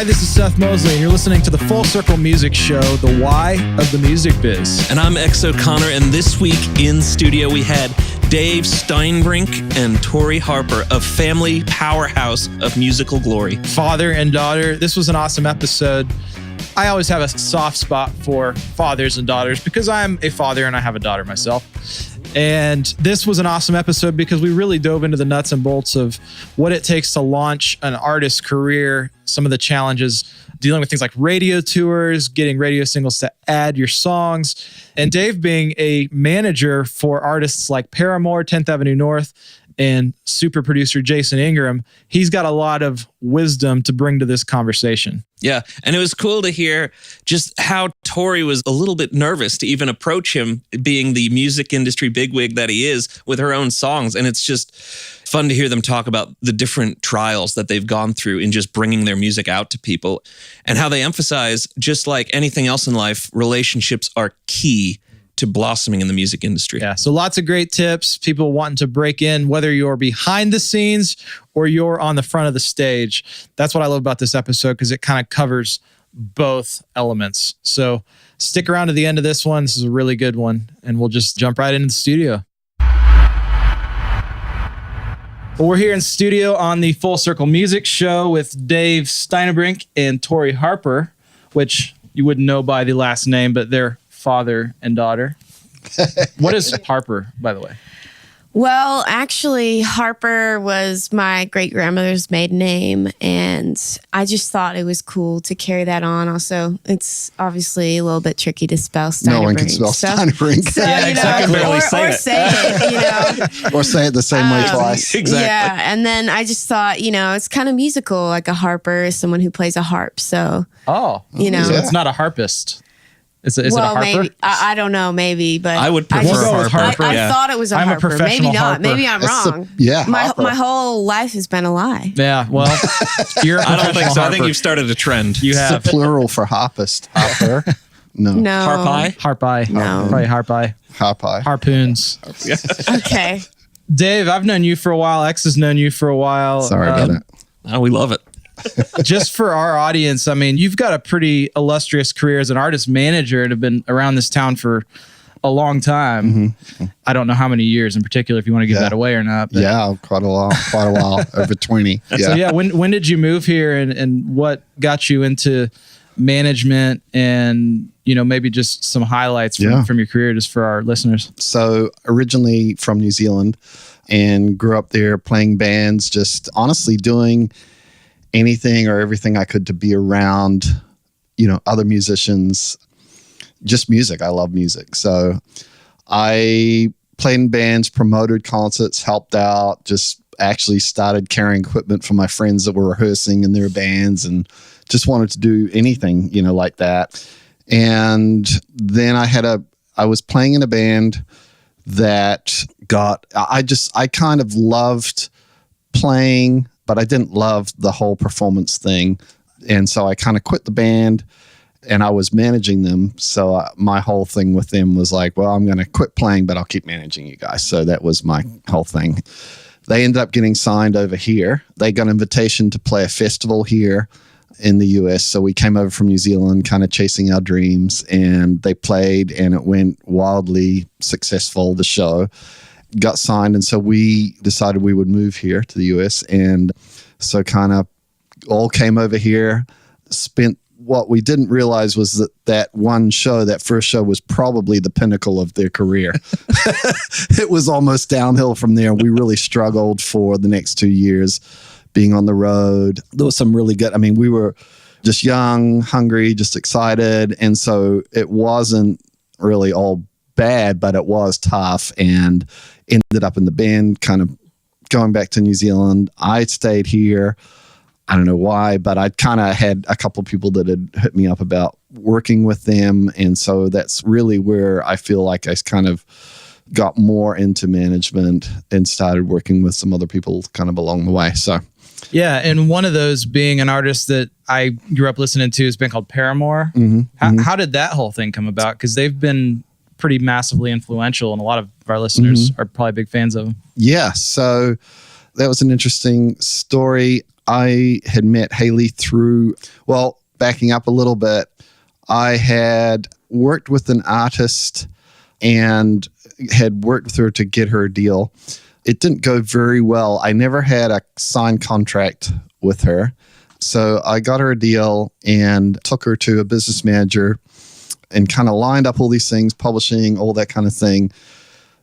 Hi, this is Seth Mosley, and you're listening to the Full Circle Music Show, the why of the music biz. And I'm X O'Connor, and this week in studio we had Dave Steunebrink and Tori Harper, a family powerhouse of musical glory. Father and daughter. This was an awesome episode. I always have a soft spot for fathers and daughters because I'm a father and I have a daughter myself. And this was an awesome episode because we really dove into the nuts and bolts of what it takes to launch an artist's career, some of the challenges dealing with things like radio tours, getting radio singles to add your songs, and Dave being a manager for artists like Paramore, 10th Avenue North, and super producer Jason Ingram. He's got a lot of wisdom to bring to this conversation. Yeah, and it was cool to hear just how Tori was a little bit nervous to even approach him, being the music industry bigwig that he is, with her own songs. And it's just fun to hear them talk about the different trials that they've gone through in just bringing their music out to people, and how they emphasize, just like anything else in life, relationships are key to blossoming in the music industry. Yeah, so lots of great tips, people wanting to break in, whether you're behind the scenes or you're on the front of the stage. That's what I love about this episode, because it kind of covers both elements. So stick around to the end of this one. This is a really good one, and we'll just jump right into the studio. Well, we're here in studio on the Full Circle Music Show with Dave Steunebrink and Tori Harper, which you wouldn't know by the last name, but they're father and daughter. What is Harper, by the way? Well, actually, Harper was my great-grandmother's maiden name, and I just thought it was cool to carry that on. Also, it's obviously a little bit tricky to spell Steunebrink. No one can spell Steunebrink. So, Yeah, exactly. Or say it, Or say it the same way twice. Exactly. Yeah, and then I just thought, it's kind of musical, like a harper is someone who plays a harp. So, So it's not a harpist. Is it a harper? Maybe. I don't know, maybe, but I would prefer We'll go with Harper. Harper. I thought it was a I'm a harper. professional Maybe not. harper. Maybe I'm wrong. Harper. My whole life has been a lie. Yeah, well, you're a I don't think so. I think harper. you've started a trend. You It's have. the plural for harpist. Harper? No. No. Harpi? Harpi. No. Probably harpi. Harpi. Harpoons. Okay. Dave, I've known you for a while. X has known you for a while. Sorry about it. Oh, we love it. Just for our audience, I mean, you've got a pretty illustrious career as an artist manager and have been around this town for a long time. Mm-hmm. I don't know how many years in particular, if you want to give that away or not. But. Yeah, quite a while. Over 20. Yeah. So yeah, when did you move here, and what got you into management, and maybe just some highlights from your career just for our listeners? So originally from New Zealand, and grew up there playing bands, just honestly doing anything or everything I could to be around, other musicians, just music. I love music. So I played in bands, promoted concerts, helped out, just actually started carrying equipment for my friends that were rehearsing in their bands, and just wanted to do anything, like that. And then I was playing in a band that I kind of loved playing, but I didn't love the whole performance thing. And so I kind of quit the band, and I was managing them. So my whole thing with them was like, well, I'm going to quit playing, but I'll keep managing you guys. So that was my whole thing. They ended up getting signed over here. They got an invitation to play a festival here in the US. So we came over from New Zealand, kind of chasing our dreams, and they played, and it went wildly successful, the show. Got signed, and so we decided we would move here to the US, and so kind of all came over here. Spent what we didn't realize was that one show, that first show, was probably the pinnacle of their career. It was almost downhill from there. We really struggled for the next 2 years being on the road. There was some really good, we were just young, hungry, just excited, and so it wasn't really all bad, but it was tough, and ended up in the band, kind of going back to New Zealand. I stayed here. I don't know why, but I kind of had a couple of people that had hit me up about working with them. And so that's really where I feel like I kind of got more into management and started working with some other people kind of along the way. So, yeah. And one of those being an artist that I grew up listening to has been called Paramore. How did that whole thing come about? Because they've been pretty massively influential, and a lot of our listeners are probably big fans of them. Yeah. So that was an interesting story. I had met Haley through, well, backing up a little bit, I had worked with an artist and had worked with her to get her a deal. It didn't go very well. I never had a signed contract with her. So I got her a deal and took her to a business manager and kind of lined up all these things, publishing, all that kind of thing,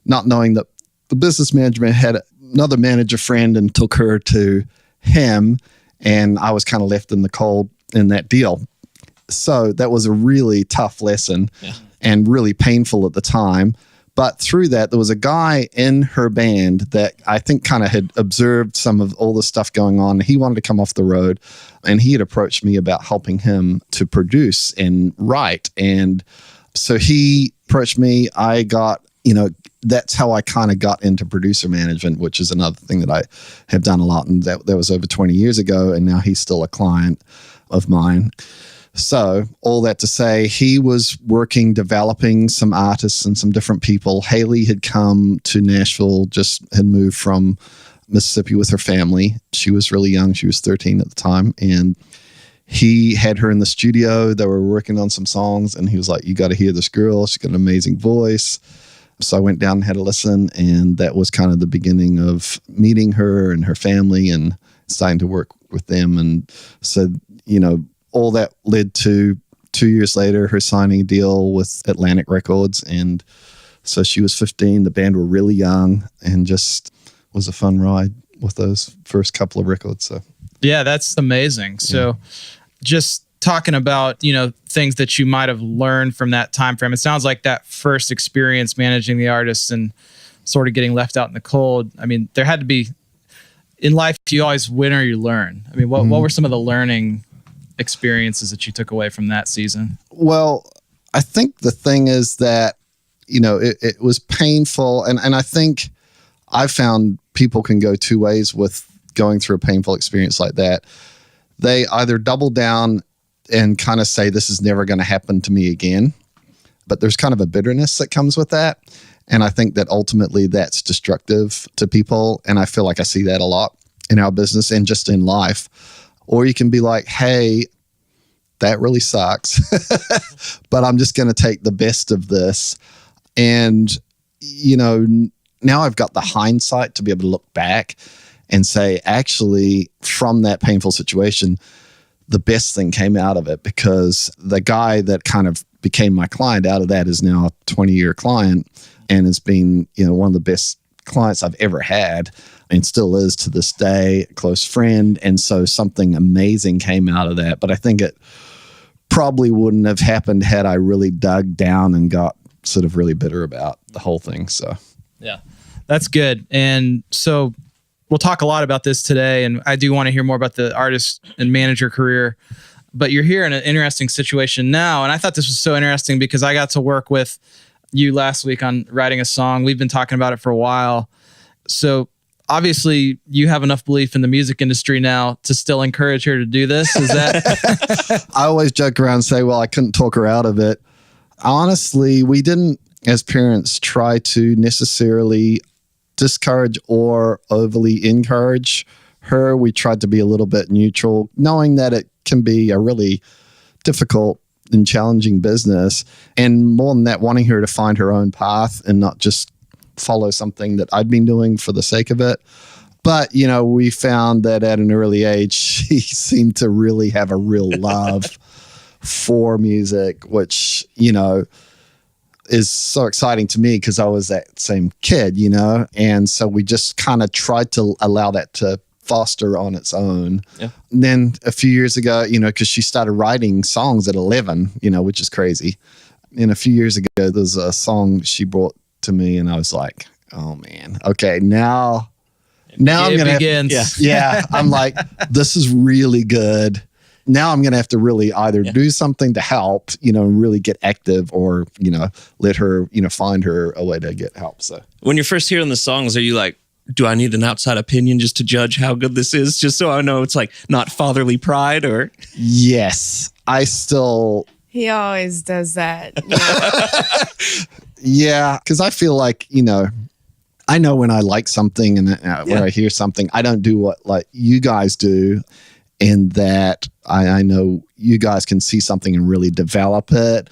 not knowing that the business management had another manager friend and took her to him, and I was kind of left in the cold in that deal. So that was a really tough lesson and really painful at the time. But through that, there was a guy in her band that I think kind of had observed some of all the stuff going on. He wanted to come off the road, and he had approached me about helping him to produce and write. And so he approached me. I got, that's how I kind of got into producer management, which is another thing that I have done a lot. And that was over 20 years ago. And now he's still a client of mine. So all that to say, he was working, developing some artists and some different people. Haley had come to Nashville, just had moved from Mississippi with her family. She was really young. She was 13 at the time. And he had her in the studio. They were working on some songs. And he was like, you got to hear this girl. She's got an amazing voice. So I went down and had a listen. And that was kind of the beginning of meeting her and her family and starting to work with them. And so, all that led to 2 years later, her signing a deal with Atlantic Records. And so she was 15. The band were really young and just was a fun ride with those first couple of records. So, yeah, that's amazing. So just talking about, things that you might have learned from that time frame. It sounds like that first experience managing the artists and sort of getting left out in the cold. I mean, there had to be, in life, you always win or you learn. I mean, what were some of the learning experiences that you took away from that season? Well, I think the thing is that, it was painful. And I think I've found people can go two ways with going through a painful experience like that. They either double down and kind of say, this is never going to happen to me again. But there's kind of a bitterness that comes with that. And I think that ultimately that's destructive to people. And I feel like I see that a lot in our business and just in life. Or you can be like, hey, that really sucks, but I'm just going to take the best of this. And, now I've got the hindsight to be able to look back and say, actually, from that painful situation, the best thing came out of it, because the guy that kind of became my client out of that is now a 20-year client and has been, one of the best clients I've ever had and still is to this day, a close friend. And so something amazing came out of that. But I think it probably wouldn't have happened had I really dug down and got sort of really bitter about the whole thing. So, yeah, that's good. And so we'll talk a lot about this today. And I do want to hear more about the artist and manager career. But you're here in an interesting situation now. And I thought this was so interesting because I got to work with you last week on writing a song. We've been talking about it for a while. So obviously you have enough belief in the music industry now to still encourage her to do this. Is that? I always joke around and say, well, I couldn't talk her out of it. Honestly, we didn't, as parents, try to necessarily discourage or overly encourage her. We tried to be a little bit neutral, knowing that it can be a really difficult and challenging business. And more than that, wanting her to find her own path and not just follow something that I'd been doing for the sake of it. But, we found that at an early age, she seemed to really have a real love for music, which, is so exciting to me because I was that same kid, and so we just kind of tried to allow that to foster on its own. Yeah. And then a few years ago, because she started writing songs at 11, which is crazy. And a few years ago, there's a song she brought to me and I was like, oh man, okay, now I'm going to, yeah, I'm like, this is really good. Now I'm going to have to really either do something to help, and really get active or, let her, find her a way to get help. So when you're first hearing the songs, are you like, do I need an outside opinion just to judge how good this is? Just so I know it's like not fatherly pride or? Yes, I still. He always does that. Yeah, because I feel like, I know when I like something and when I hear something, I don't do what like you guys do, in that I know you guys can see something and really develop it,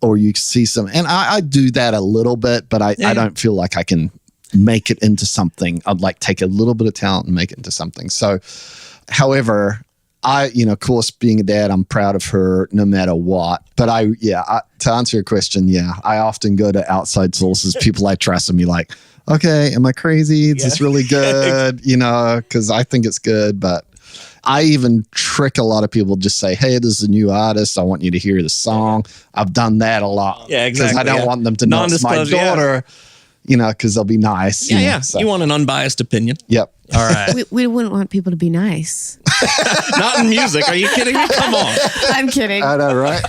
or you see some, and I do that a little bit, but I don't feel like I can make it into something. I'd like take a little bit of talent and make it into something. So, however, of course, being a dad, I'm proud of her no matter what. But to answer your question, I often go to outside sources, people I trust, and be like, okay, am I crazy? Is this really good? Because I think it's good. But I even trick a lot of people, just say, hey, this is a new artist. I want you to hear the song. I've done that a lot. Yeah, exactly. Because I don't want them to know it's my daughter, because they'll be nice. So. You want an unbiased opinion. Yep. All right. We wouldn't want people to be nice. Not in music. Are you kidding me? Come on. I'm kidding. I know, right?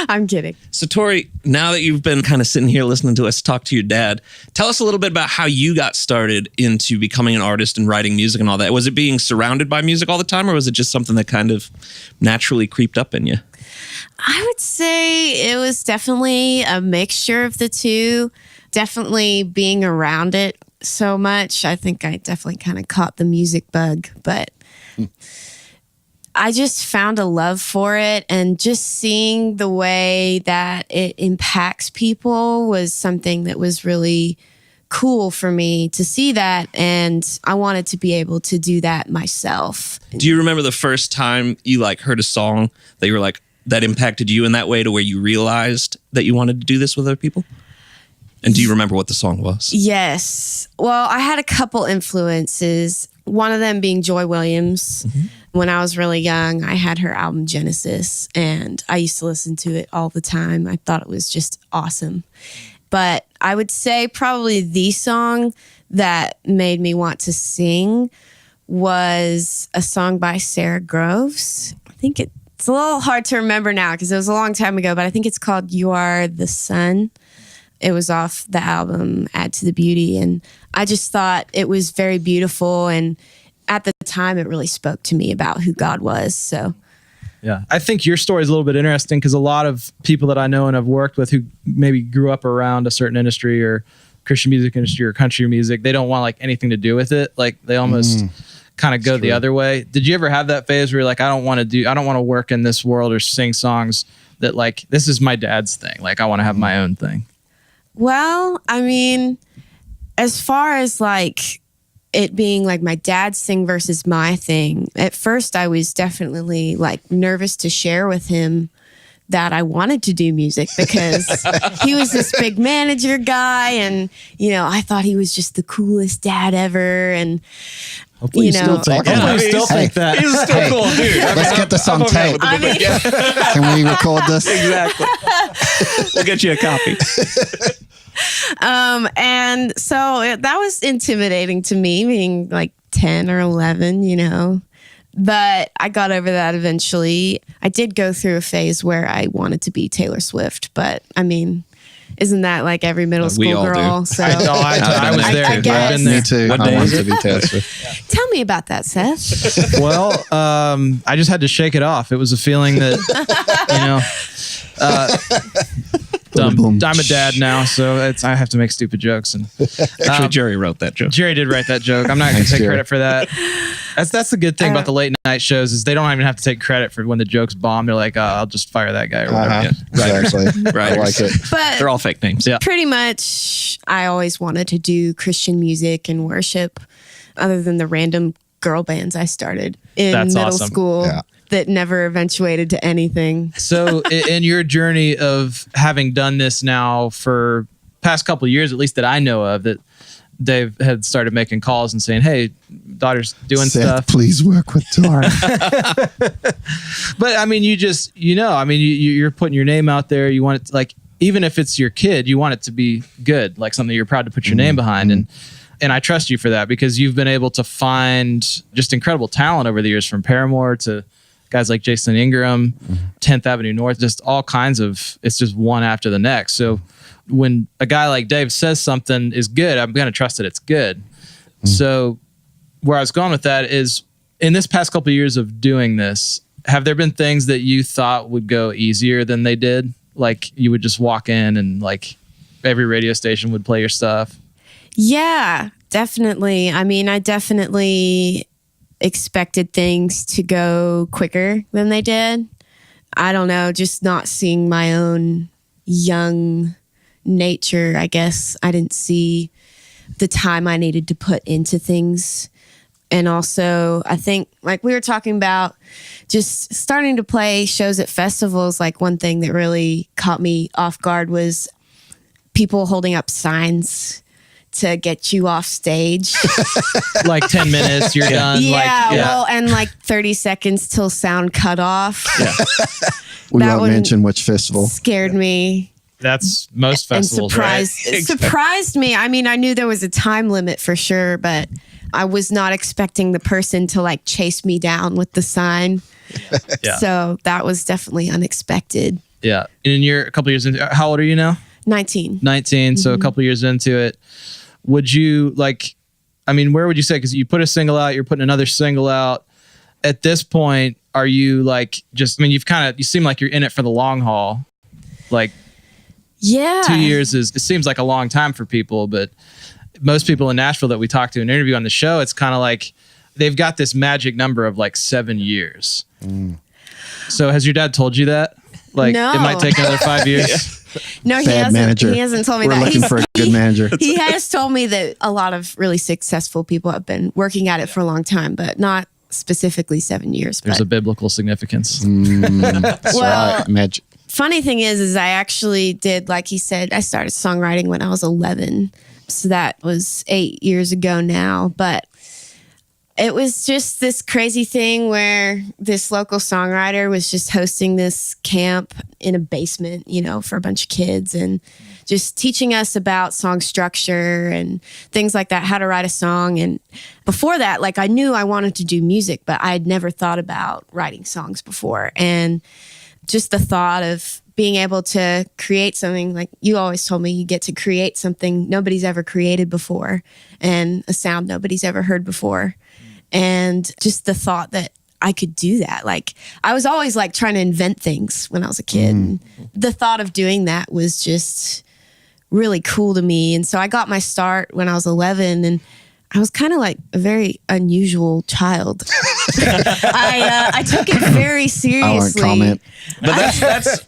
I'm kidding. So, Tori, now that you've been kind of sitting here listening to us talk to your dad, tell us a little bit about how you got started into becoming an artist and writing music and all that. Was it being surrounded by music all the time, or was it just something that kind of naturally creeped up in you? I would say it was definitely a mixture of the two. Definitely being around it so much. I think I definitely kind of caught the music bug, but I just found a love for it, and just seeing the way that it impacts people was something that was really cool for me to see that, and I wanted to be able to do that myself. Do you remember the first time you heard a song that you were like, that impacted you in that way, to where you realized that you wanted to do this with other people? And do you remember what the song was? Yes. Well, I had a couple influences. One of them being Joy Williams. Mm-hmm. When I was really young, I had her album Genesis, and I used to listen to it all the time. I thought it was just awesome. But I would say probably the song that made me want to sing was a song by Sarah Groves. I think it's a little hard to remember now because it was a long time ago, but I think it's called You Are the Sun. It was off the album Add to the Beauty, and I just thought it was very beautiful, and at the time it really spoke to me about who God was. So yeah, I think your story is a little bit interesting, because a lot of people that I know and have worked with who maybe grew up around a certain industry, or Christian music industry or country music, they don't want anything to do with it. They almost kind of go the other way. Did you ever have that phase where you're like, I don't want to work in this world or sing songs that this is my dad's thing. I want to have my own thing. Well, I mean, as far as it being my dad's thing versus my thing, at first I was definitely nervous to share with him that I wanted to do music, because he was this big manager guy, and I thought he was just the coolest dad ever, and hopefully you still think that. He's still cool, dude. Let's get this on tape. Can we record this? Exactly. We'll get you a copy. And so that was intimidating to me, being 10 or 11, but I got over that eventually. I did go through a phase where I wanted to be Taylor Swift, but I mean, isn't that every middle school girl? Do. So I was there. I guess. I've been there. Me too. What I day wanted is to be Taylor Swift. Tell me about that, Seth. Well, I just had to shake it off. It was a feeling that, I'm a dad now, so I have to make stupid jokes. And actually, Jerry wrote that joke. Jerry did write that joke. I'm not going to take credit for that. That's the good thing about the late night shows, is they don't even have to take credit for when the jokes bomb. They're like, I'll just fire that guy or whatever. Exactly. Right. I like it. But they're all fake names. Yeah. Pretty much, I always wanted to do Christian music and worship, other than the random girl bands I started in middle school. Yeah. That never eventuated to anything. So in your journey of having done this now for past couple of years, at least that I know of, that Dave had started making calls and saying, hey, daughter's doing Seth, stuff. please work with Tori. But I mean, you're putting your name out there. You want it to, even if it's your kid, you want it to be good, something you're proud to put your name behind. And I trust you for that, because you've been able to find just incredible talent over the years, from Paramore to guys like Jason Ingram, 10th Avenue North, just all kinds of, it's just one after the next. So when a guy like Dave says something is good, I'm going to trust that it's good. So where I was going with that is, in this past couple of years of doing this, have there been things that you thought would go easier than they did? You would just walk in and every radio station would play your stuff? Yeah, definitely. I mean, I definitely expected things to go quicker than they did. I don't know, just not seeing my own young nature, I guess. I didn't see the time I needed to put into things. And also, I think, like we were talking about, just starting to play shows at festivals, like one thing that really caught me off guard was people holding up signs to get you off stage. Like 10 minutes, you're done. Yeah, Like, well, and like 30 seconds till sound cut off. Yeah. We That won't one mention which festival. Scared me. That's most festivals, and right? surprised me. I mean, I knew there was a time limit for sure, but I was not expecting the person to like chase me down with the sign. Yeah. So that was definitely unexpected. Yeah. And you're a couple years into, how old are you now? 19. 19. So a couple years into it, would you like, I mean, where would you say, because you put a single out, you're putting another single out. At this point, are you like just, I mean, you seem like you're in it for the long haul. Like Yeah. 2 years it seems like a long time for people, but most people in Nashville that we talk to and interview on the show, it's kind of like they've got this magic number of like 7 years. So has your dad told you that? Like No. it might take another 5 years? No, he Bad hasn't. manager. He hasn't told me We're that. looking for a good manager. He has told me that a lot of really successful people have been working at it for a long time, but not specifically 7 years. There's but a biblical significance. That's Well, right. Magic. funny thing is I actually did, like he said, I started songwriting when I was 11. So that was 8 years ago now. But it was just this crazy thing where this local songwriter was just hosting this camp in a basement, you know, for a bunch of kids and just teaching us about song structure and things like that, how to write a song. And before that, like I knew I wanted to do music, but I had never thought about writing songs before. And just the thought of being able to create something, like you always told me, you get to create something nobody's ever created before and a sound nobody's ever heard before. And just the thought that I could do that. Like I was always like trying to invent things when I was a kid. And the thought of doing that was just really cool to me. And so I got my start when I was 11 and I was kind of like a very unusual child. I took it very seriously. I won't comment. But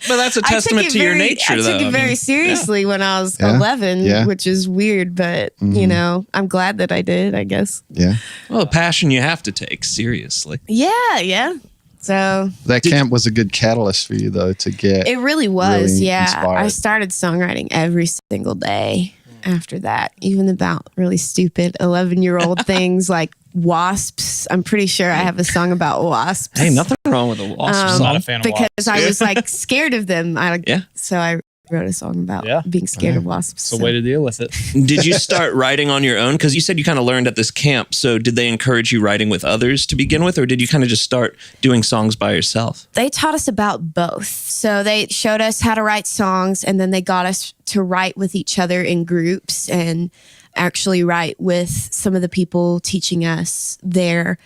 that's a testament to your nature, though. I took it very seriously when I was 11, which is weird, but you know, I'm glad that I did, I guess. Yeah. Well, a passion you have to take seriously. Yeah. So That camp was a good catalyst for you, though, to get. it really was. Really Yeah. inspired. I started songwriting every single day after that, even about really stupid 11-year-old things like wasps. I'm pretty sure I have a song about wasps. Hey, nothing wrong with a wasp I'm song. not a fan of because wasps. I was like scared of them. So I wrote a song about being scared of wasps. It's a way to deal with it. Did you start writing on your own? Because you said you kind of learned at this camp. So did they encourage you writing with others to begin with? Or did you kind of just start doing songs by yourself? They taught us about both. So they showed us how to write songs and then they got us to write with each other in groups and actually write with some of the people teaching us there.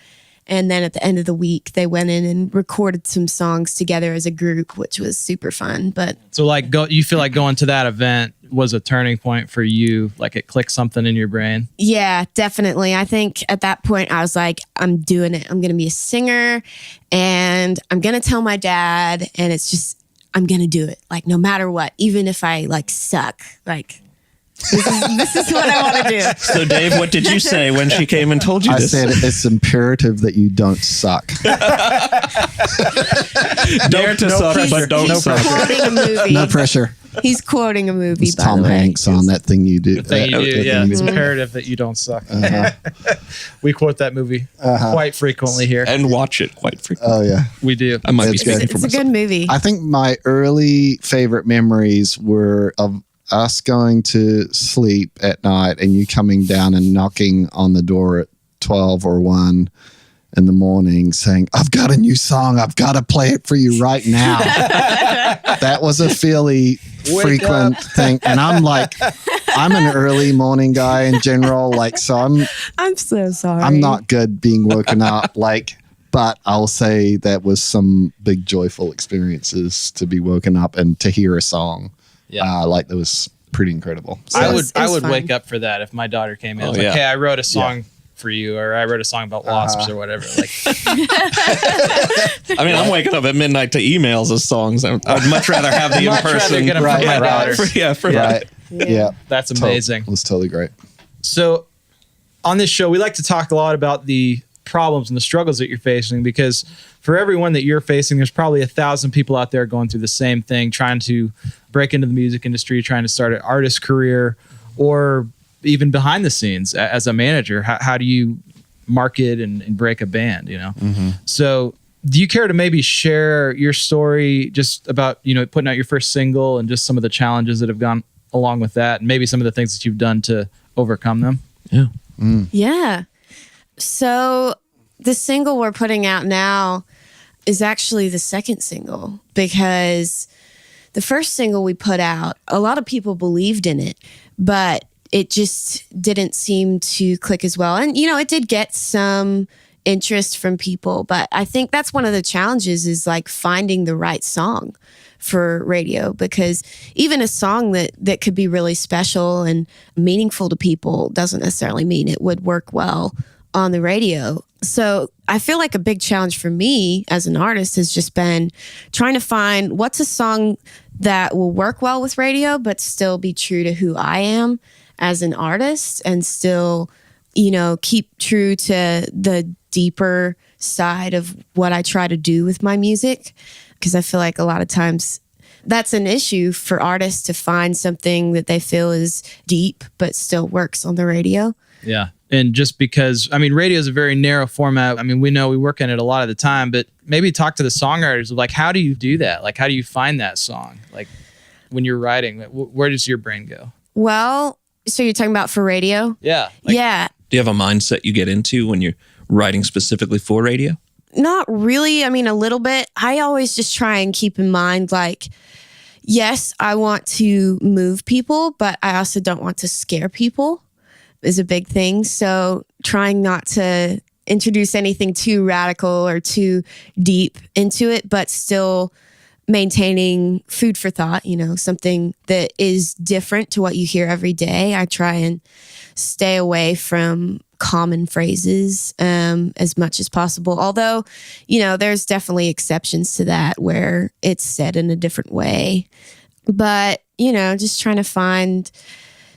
And then at the end of the week, they went in and recorded some songs together as a group, which was super fun. But So like you feel like going to that event was a turning point for you, like it clicked something in your brain. yeah, definitely. I think at that point I was like, I'm doing it. I'm going to be a singer and I'm going to tell my dad. And it's just, I'm going to do it. Like no matter what, even if I like suck, like this is what I want to do. So Dave, what did you say when she came and told you I this? said it's imperative that you don't suck. Dare to suck, but don't He's suck. quoting a movie. No pressure. He's quoting a movie, It's by Tom the way. Hanks on that thing you do. The thing you do, that yeah. thing It's you do. imperative that you don't suck. We quote that movie quite frequently here. And watch it quite frequently. Oh, yeah. We do. I might be That's good. speaking for It's a myself. good movie. I think my early favorite memories were of us going to sleep at night and you coming down and knocking on the door at 12 or 1 in the morning saying, I've got a new song. I've got to play it for you right now. That was a fairly frequent thing. And I'm like, I'm an early morning guy in general. Like, so I'm so sorry. I'm not good being woken up. Like, but I'll say that was some big joyful experiences to be woken up and to hear a song. Yeah. Like there was pretty incredible. So, I It would was fun. wake up for that if my daughter came in. Oh, It's like, yeah. hey, I wrote a song for you, or I wrote a song about wasps or whatever. Like, I mean, I'm waking up at midnight to emails of songs. I'd much rather have the much rather in-person. get 'em from my daughter. right. Yeah. That's amazing. It was totally great. So on this show, we like to talk a lot about the problems and the struggles that you're facing, because for everyone that you're facing, there's probably 1,000 people out there going through the same thing, trying to break into the music industry, trying to start an artist career, or even behind the scenes as a manager. How do you market and break a band, you know? So do you care to maybe share your story just about, you know, putting out your first single and just some of the challenges that have gone along with that, and maybe some of the things that you've done to overcome them? Yeah. Yeah. So the single we're putting out now is actually the second single, because the first single we put out, a lot of people believed in it, but it just didn't seem to click as well. And, you know, it did get some interest from people, but I think that's one of the challenges, is like finding the right song for radio, because even a song that could be really special and meaningful to people doesn't necessarily mean it would work well on the radio. So I feel like a big challenge for me as an artist has just been trying to find what's a song that will work well with radio, but still be true to who I am as an artist, and still, you know, keep true to the deeper side of what I try to do with my music. Because I feel like a lot of times that's an issue for artists, to find something that they feel is deep but still works on the radio. Yeah. And just because, I mean, radio is a very narrow format. I mean, we know we work in it a lot of the time, but maybe talk to the songwriters of like, how do you do that? Like, how do you find that song? Like when you're writing, where does your brain go? Well, so you're talking about for radio? Yeah. Yeah. Do you have a mindset you get into when you're writing specifically for radio? Not really. I mean, a little bit. I always just try and keep in mind, like, yes, I want to move people, but I also don't want to scare people is a big thing. So trying not to introduce anything too radical or too deep into it, but still maintaining food for thought, you know, something that is different to what you hear every day. I try and stay away from common phrases as much as possible. Although, you know, there's definitely exceptions to that where it's said in a different way. But, you know, just trying to find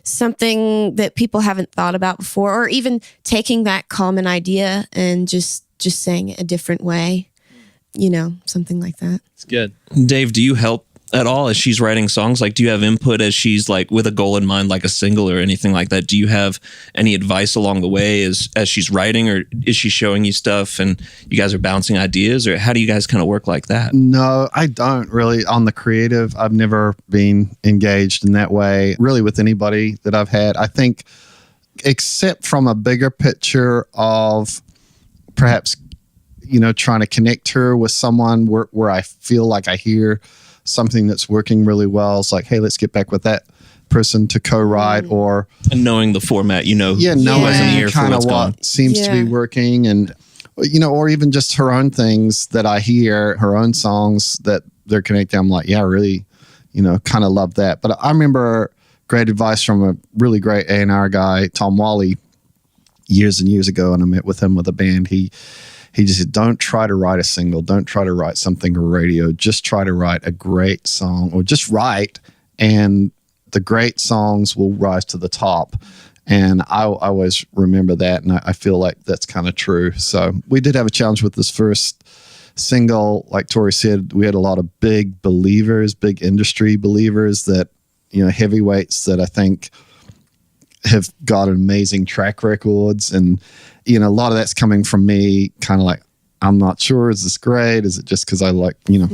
something that people haven't thought about before, or even taking that common idea and just saying it a different way, you know, something like that. It's good. Dave, do you help at all as she's writing songs? Like, do you have input as she's like with a goal in mind, like a single or anything like that? Do you have any advice along the way as she's writing, or is she showing you stuff and you guys are bouncing ideas, or how do you guys kind of work like that? No, I don't really. On the creative, I've never been engaged in that way, really, with anybody that I've had. I think, except from a bigger picture of perhaps, you know, trying to connect her with someone where I feel like I hear something that's working really well. It's like, hey, let's get back with that person to co-write, or And knowing the format, you know, Yeah. ear for kind of what's gone. what seems to be working, and, you know, or even just her own things that I hear, her own songs that they're connecting. I'm like, yeah, I really, you know, kind of love that. But I remember great advice from a really great A&R guy, Tom Wally, years and years ago, and I met with him with a band. He just said, don't try to write a single. Don't try to write something for radio. Just try to write a great song, or just write, and the great songs will rise to the top. And I always remember that, and I feel like that's kind of true. So we did have a challenge with this first single. Like Tori said, we had a lot of big believers, big industry believers, that, you know, heavyweights that I think have got amazing track records. And, you know, a lot of that's coming from me, kind of like, I'm not sure, is this great? Is it just because I like, you know,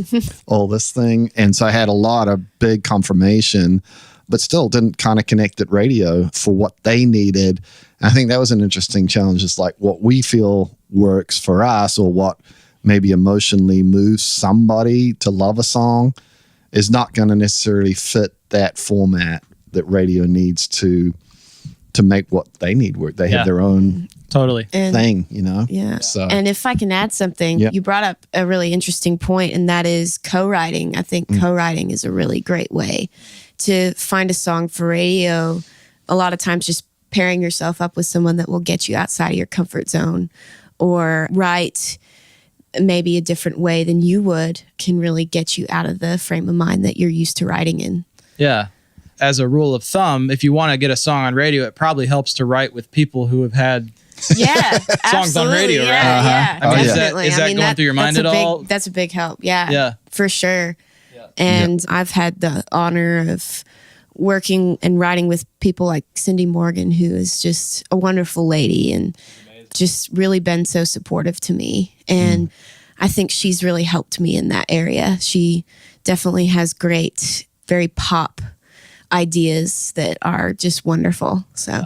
all this thing? And so I had a lot of big confirmation, but still didn't kind of connect at radio for what they needed. And I think that was an interesting challenge. It's like what we feel works for us, or what maybe emotionally moves somebody to love a song, is not going to necessarily fit that format that radio needs to make what they need work. They have their own Totally. And thing, you know? yeah. So, And if I can add something, Yep. you brought up a really interesting point, and that is co-writing. I think co-writing is a really great way to find a song for radio, a lot of times just pairing yourself up with someone that will get you outside of your comfort zone or write maybe a different way than you would can really get you out of the frame of mind that you're used to writing in. Yeah. As a rule of thumb, if you want to get a song on radio, it probably helps to write with people who have had songs on radio, yeah, right? Yeah, I mean, definitely. is that going through your mind at all? That's a big help. Yeah, for sure. Yeah. And I've had the honor of working and writing with people like Cindy Morgan, who is just a wonderful lady and just really been so supportive to me. And I think she's really helped me in that area. She definitely has great, very pop ideas that are just wonderful. So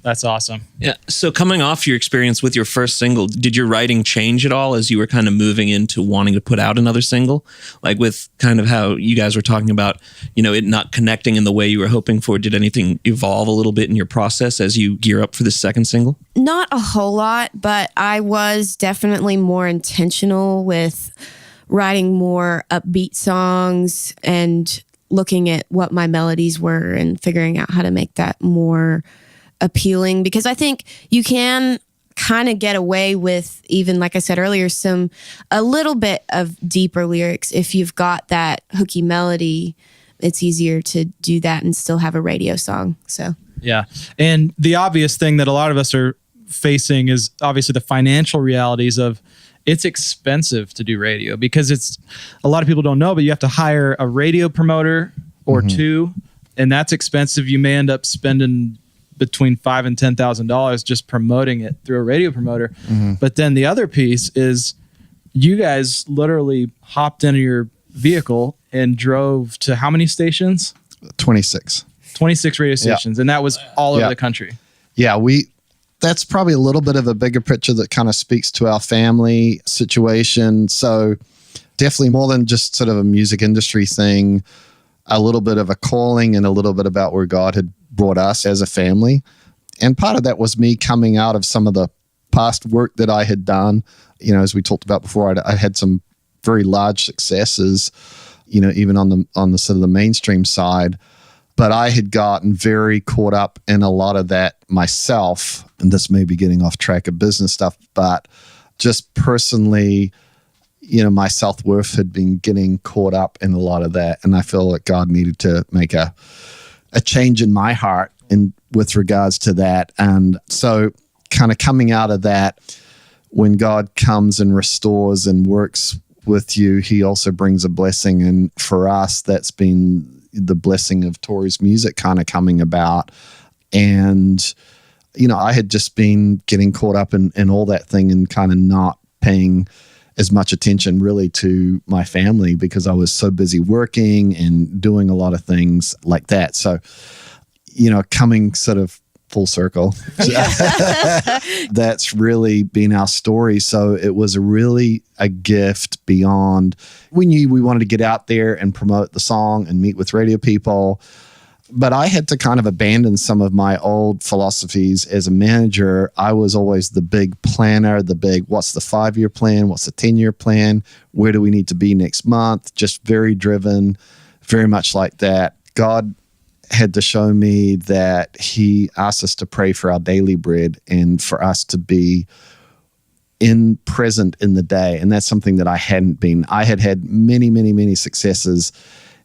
that's awesome. Yeah. So coming off your experience with your first single, did your writing change at all as you were kind of moving into wanting to put out another single? Like with kind of how you guys were talking about, it not connecting in the way you were hoping for. Did anything evolve a little bit in your process as you gear up for the second single? Not a whole lot, but I was definitely more intentional with writing more upbeat songs and looking at what my melodies were and figuring out how to make that more appealing, because I think you can kind of get away with, even like I said earlier, a little bit of deeper lyrics. If you've got that hooky melody, it's easier to do that and still have a radio song. So yeah. And the obvious thing that a lot of us are facing is obviously the financial realities of it's expensive to do radio, because a lot of people don't know, but you have to hire a radio promoter or two, and that's expensive. You may end up spending between $5,000 and $10,000 just promoting it through a radio promoter. But then the other piece is you guys literally hopped into your vehicle and drove to how many stations? 26 radio stations. And that was all over the country. Yeah. That's probably a little bit of a bigger picture that kind of speaks to our family situation. So definitely more than just sort of a music industry thing, a little bit of a calling and a little bit about where God had brought us as a family. And part of that was me coming out of some of the past work that I had done. As we talked about before, I had some very large successes, even on the sort of the mainstream side. But I had gotten very caught up in a lot of that myself. And this may be getting off track of business stuff, but just personally, my self-worth had been getting caught up in a lot of that. And I feel like God needed to make a change in my heart with regards to that. And so kind of coming out of that, when God comes and restores and works with you, he also brings a blessing. And for us, that's been the blessing of Tori's music kind of coming about. And, I had just been getting caught up in all that thing and kind of not paying as much attention really to my family because I was so busy working and doing a lot of things like that. So, coming sort of full circle, that's really been our story. So it was really a gift beyond, we knew we wanted to get out there and promote the song and meet with radio people. But I had to kind of abandon some of my old philosophies as a manager. I was always the big planner, what's the 5-year plan? What's the 10-year plan? Where do we need to be next month? Just very driven, very much like that. God had to show me that he asked us to pray for our daily bread and for us to be present in the day. And that's something that I hadn't been. I had many, many, many successes,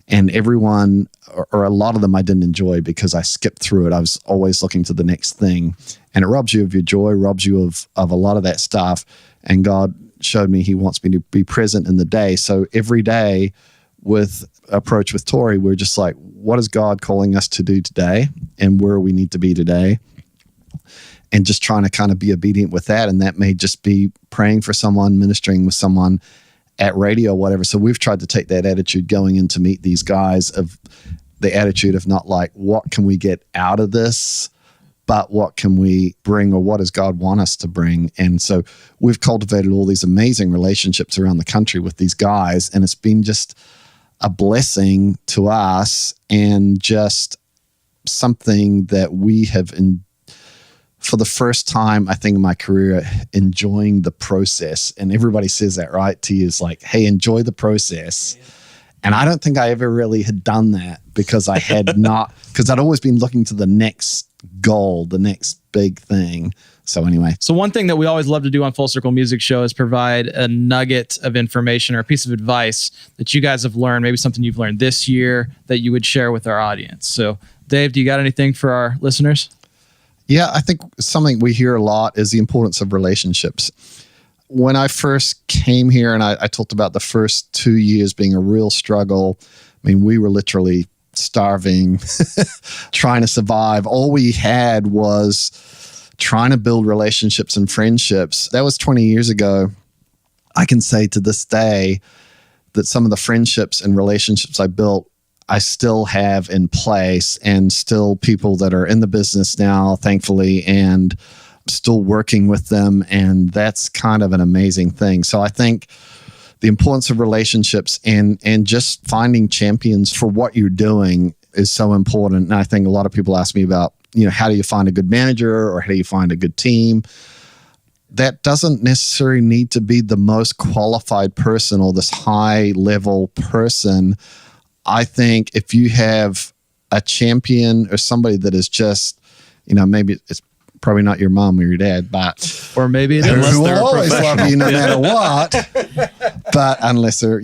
and everyone, or a lot of them, I didn't enjoy because I skipped through it. I was always looking to the next thing, and it robs you of your joy, robs you of a lot of that stuff. And God showed me he wants me to be present in the day. So every day with approach with Tori, we're just like, what is God calling us to do today, and where we need to be today? And just trying to kind of be obedient with that. And that may just be praying for someone, ministering with someone at radio, whatever. So we've tried to take that attitude going in to meet these guys, of the attitude of not like, what can we get out of this, but what can we bring, or what does God want us to bring? And so we've cultivated all these amazing relationships around the country with these guys. And it's been just a blessing to us, and just something that we have for the first time, I think, in my career, enjoying the process. And everybody says that, right, to you, is like, hey, enjoy the process. Yeah. And I don't think I ever really had done that because I had not, because I'd always been looking to the next goal, the next big thing. So anyway. So one thing that we always love to do on Full Circle Music Show is provide a nugget of information or a piece of advice that you guys have learned, maybe something you've learned this year that you would share with our audience. So Dave, do you got anything for our listeners? Yeah, I think something we hear a lot is the importance of relationships. When I first came here, and I talked about the first 2 years being a real struggle. I mean, we were literally starving, trying to survive. All we had was trying to build relationships and friendships. That was 20 years ago. I can say to this day that some of the friendships and relationships I built, I still have in place, and still people that are in the business now, thankfully, and still working with them. And that's kind of an amazing thing. So I think the importance of relationships and just finding champions for what you're doing is so important. And I think a lot of people ask me about, how do you find a good manager or how do you find a good team? That doesn't necessarily need to be the most qualified person or this high level person. I think if you have a champion or somebody that is just, maybe it's probably not your mom or your dad, but or maybe it who will always love you no matter what, but unless they're,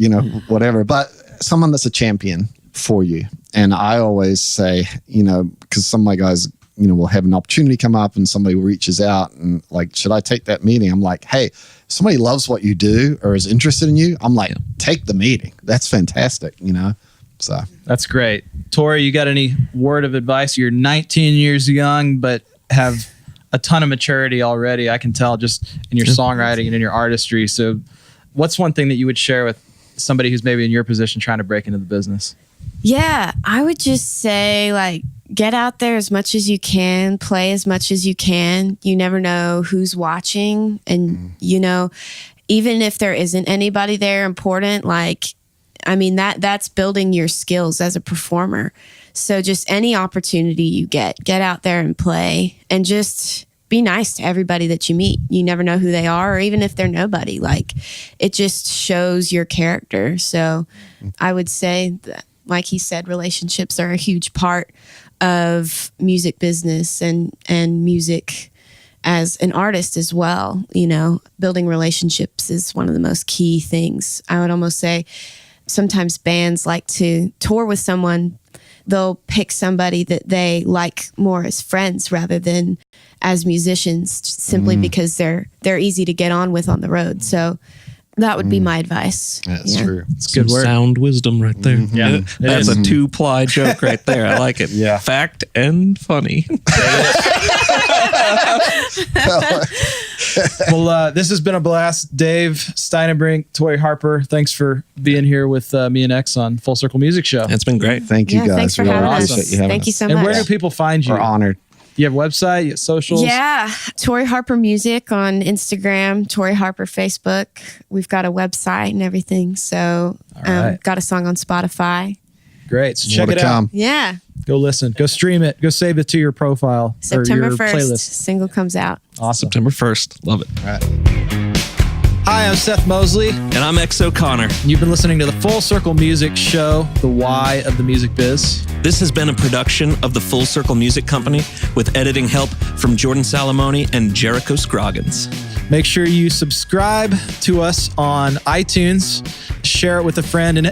whatever, but someone that's a champion for you. And I always say, because some of my guys, will have an opportunity come up and somebody reaches out and like, should I take that meeting? I'm like, hey, if somebody loves what you do or is interested in you, I'm like, take the meeting. That's fantastic, So that's great. Tori, you got any word of advice? You're 19 years young, but have a ton of maturity already. I can tell just in your songwriting and in your artistry. So what's one thing that you would share with somebody who's maybe in your position trying to break into the business? Yeah, I would just say get out there as much as you can, play as much as you can. You never know who's watching. And, even if there isn't anybody there important, that's building your skills as a performer. So just any opportunity you get out there and play and just be nice to everybody that you meet. You never know who they are, or even if they're nobody, it just shows your character. So I would say that, like he said, relationships are a huge part of music business and music as an artist as well. Building relationships is one of the most key things. I would almost say sometimes bands like to tour with someone. They'll pick somebody that they like more as friends rather than as musicians, simply because they're easy to get on with on the road. So that would be my advice. That's true. It's good word. Sound wisdom right there. Yeah. That's a 2-ply joke right there. I like it. Yeah. Fact and funny. Well, this has been a blast. Dave Steunebrink, Tori Harper, thanks for being here with me and X on Full Circle Music Show. It's been great. Thank you guys. Thanks for Really having appreciate us. you having Thank you us. so And much. where do people find you? We're honored. Do you have a website? You have socials? Yeah, Tori Harper Music on Instagram, Tori Harper Facebook. We've got a website and everything. So right. got a song on Spotify. Great. So More check to it out. come. Yeah, Go listen. Go stream it. Go save it to your profile September or your 1st, playlist. single comes out. Awesome. September 1st. Love it. All right. Hi, I'm Seth Mosley. And I'm X O'Connor. You've been listening to the Full Circle Music Show, the why of the music biz. This has been a production of the Full Circle Music Company with editing help from Jordan Salamoni and Jericho Scroggins. Make sure you subscribe to us on iTunes, share it with a friend, and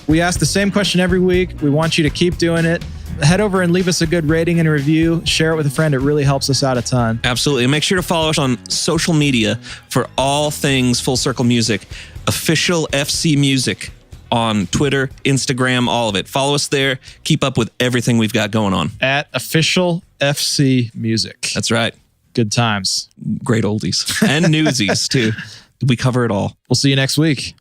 we ask the same question every week. We want you to keep doing it. Head over and leave us a good rating and a review. Share it with a friend. It really helps us out a ton. Absolutely. And make sure to follow us on social media for all things Full Circle Music. Official FC Music on Twitter, Instagram, all of it. Follow us there. Keep up with everything we've got going on. At Official FC Music. That's right. Good times. Great oldies and newsies, too. We cover it all. We'll see you next week.